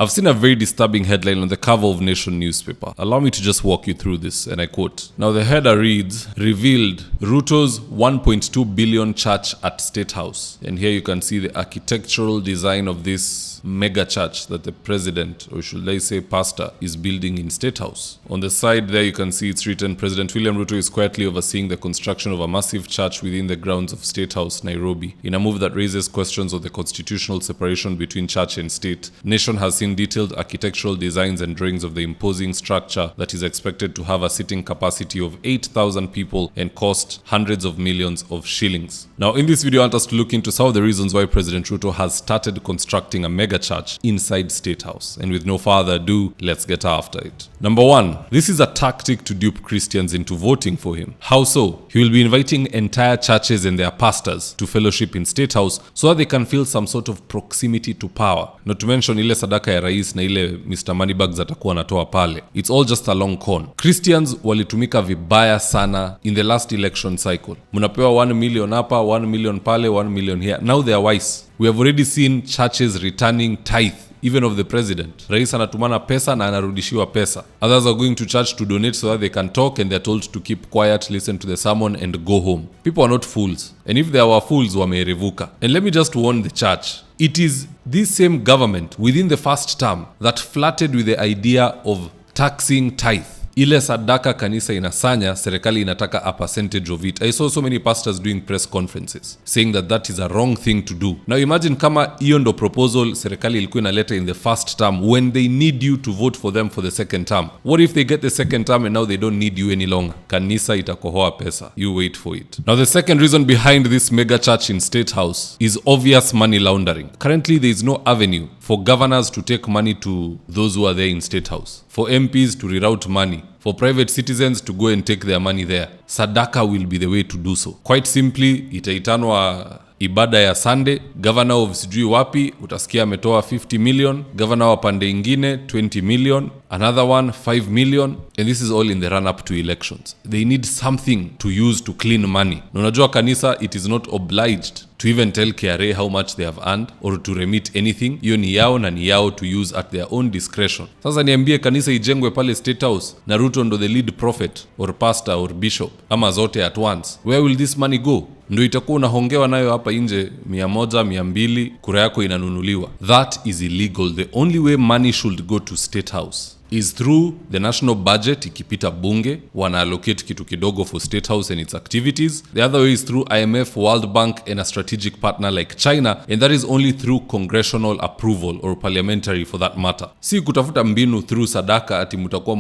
I've seen a very disturbing headline on the cover of Nation newspaper. Allow me to just walk you through this, and I quote. Now the header reads, revealed Ruto's 1.2 billion church at Statehouse. And here you can see the architectural design of this mega church that the president, or should I say pastor, is building in Statehouse. On the side there you can see it's written, President William Ruto is quietly overseeing the construction of a massive church within the grounds of Statehouse, Nairobi. In a move that raises questions of the constitutional separation between church and state, Nation has seen detailed architectural designs and drawings of the imposing structure that is expected to have a seating capacity of 8,000 people and cost hundreds of millions of shillings. Now in this video I want us to look into some of the reasons why President Ruto has started constructing a mega church inside Statehouse. And with no further ado, let's get after it. Number one, this is a tactic to dupe Christians into voting for him. How so? He will be inviting entire churches and their pastors to fellowship in Statehouse so that they can feel some sort of proximity to power. Not to mention ile sadaka ya rais na ile Mr. Moneybags atakuwa anatoa pale. It's all just a long con. Christians walitumika vibaya sana in the last election cycle. Munapewa 1 million hapa, 1 million pale, 1 million here. Now they are wise. We have already seen churches returning tithe, even of the president. Rais anatumana pesa na anarudishiwa pesa. Others are going to church to donate so that they can talk and they're told to keep quiet, listen to the sermon and go home. People are not fools. And if they were fools, wamerevuka. And let me just warn the church. It is this same government within the first term that flirted with the idea of taxing tithe. Ile sadaka kanisa inasanya, serikali inataka a percentage of it. I saw so many pastors doing press conferences saying that that is a wrong thing to do. Now imagine kama hiyo ndo proposal serikali ilikuwa inaleta in the first term when they need you to vote for them for the second term. What if they get the second term and now they don't need you any longer? Kanisa itakohoa pesa. You wait for it. Now the second reason behind this mega church in Statehouse is obvious money laundering. Currently there is no avenue for governors to take money to those who are there in Statehouse, for MPs to reroute money, for private citizens to go and take their money there. Sadaka will be the way to do so. Quite simply, itaitanwa ibada ya Sunday, governor of sijui wapi, utasikia ametoa 50 million, governor wa pande ingine 20 million, another one 5 million, and this is all in the run up to elections. They need something to use to clean money. Na unajua kanisa, it is not obliged to even tell KRA how much they have earned or to remit anything. Hiyo ni yao na ni yao to use at their own discretion. Sasa niambie kanisa ijengwe pale State House na Ruto ndo the lead prophet or pastor or bishop ama zote at once. Where will this money go? Ndo itakuwa unahongewa nayo hapa nje 100, 200, kura yako inanunuliwa. That is illegal. The only way money should go to State House is through the national budget. Ikipita bunge wana allocate kitu kidogo for State House and its activities. The other way is through IMF, World Bank and a strategic partner like China, and that is only through congressional approval or parliamentary for that matter. Si kutafuta mbinu through sadaka ati mutakuwa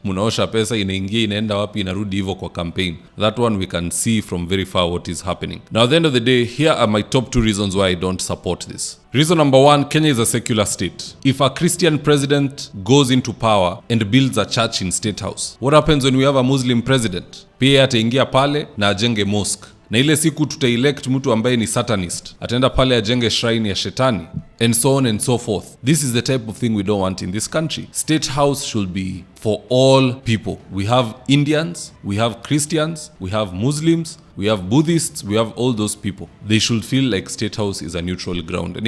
munaosha pesa inaingia inaenda wapi inarudi hivyo kwa campaign. That one we can see from very far what is happening. Now at the end of the day, here are my top 2 reasons why I don't support this. Reason number 1, Kenya is a secular state. If a Christian president goes into power and builds a church in State House, what happens when we have a Muslim president? Pia ataingia pale na ajenge mosque. Na ile siku tutaelect mtu ambaye ni satanist, ataenda pale ajenge shrine ya shetani, and so on and so forth. This is the type of thing we don't want in this country. State House should be for all people. We have Indians, we have Christians, we have Muslims, we have Buddhists, we have all those people. They should feel like State House is a neutral ground. And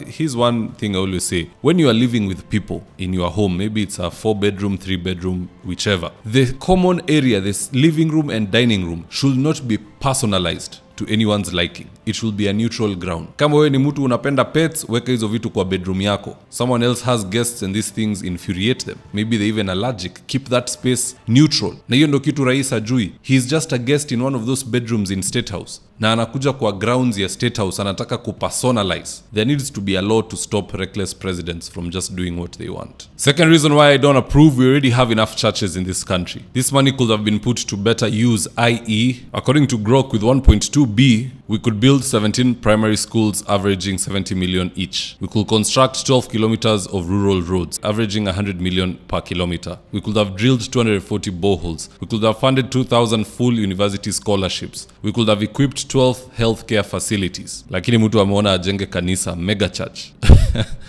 here's one thing I always say. When you are living with people in your home, maybe it's a 4-bedroom, 3-bedroom, whichever, the common area, this living room and dining room should not be personalized to anyone's liking. It should be a neutral ground. Kama wewe ni mtu unapenda pets, weka hizo vitu kwa bedroom yako. Someone else has guests and these things infuriate them. Maybe they're even allergic. Keep that space neutral. Na hiyo ndo kitu rais ajui. He's just a guest in one of those bedrooms in State House. Na anakuja kwa grounds ya State House, anataka kupersonalize. There needs to be a law to stop reckless presidents from just doing what they want. Second reason why I don't approve, we already have enough churches in this country. This money could have been put to better use, i.e., according to Grok with 1.2B, we could build 17 primary schools averaging 70 million each. We could construct 12 kilometers of rural roads averaging 100 million per kilometer. We could have drilled 240 boreholes. We could have funded 2,000 full university scholarships. We could have equipped 12 healthcare facilities. Lakini mtu ameona ajenge kanisa, mega church.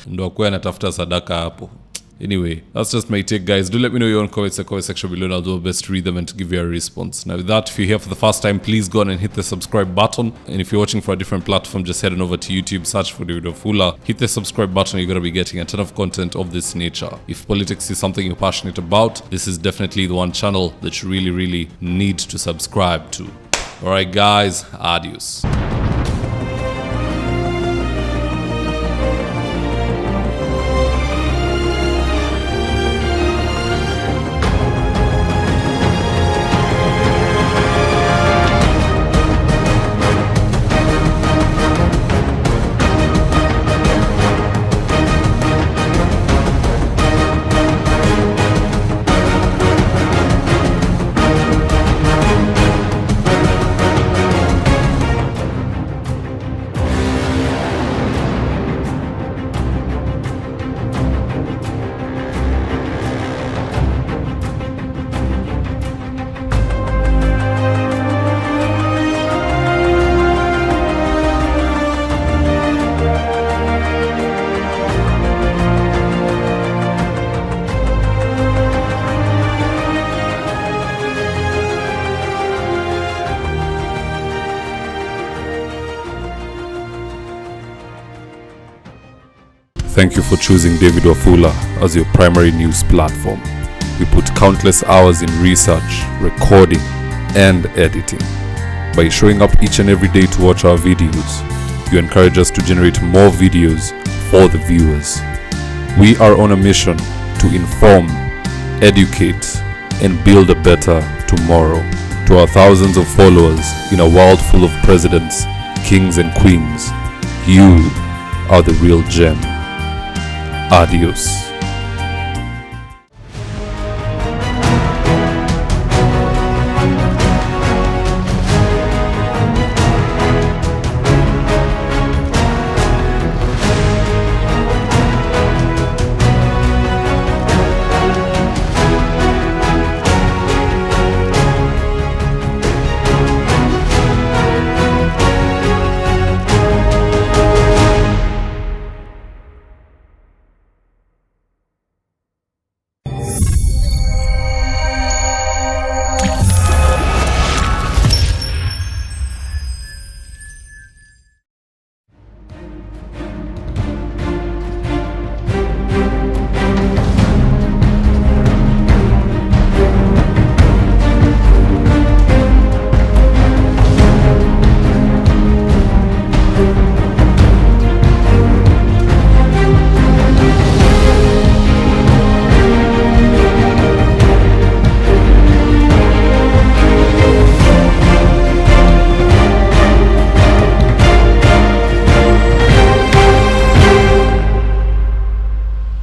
Ndo akuwe anatafuta sadaka hapo. Anyway, that's just my take, guys. Do let me know your own comments in the comment section below, and I'll do my best to read them and to give you a response. Now with that, if you're here for the first time, please go on and hit the subscribe button. And if you're watching for a different platform, just head on over to YouTube, search for David Wafula, hit the subscribe button. You're going to be getting a ton of content of this nature. If politics is something you're passionate about, this is definitely the one channel that you really need to subscribe to. Alright guys, adios. Thank you for choosing David Wafula as your primary news platform. We put countless hours in research, recording, and editing. By showing up each and every day to watch our videos, you encourage us to generate more videos for the viewers. We are on a mission to inform, educate, and build a better tomorrow. To our thousands of followers in a world full of presidents, kings, and queens, you are the real gem. Adios.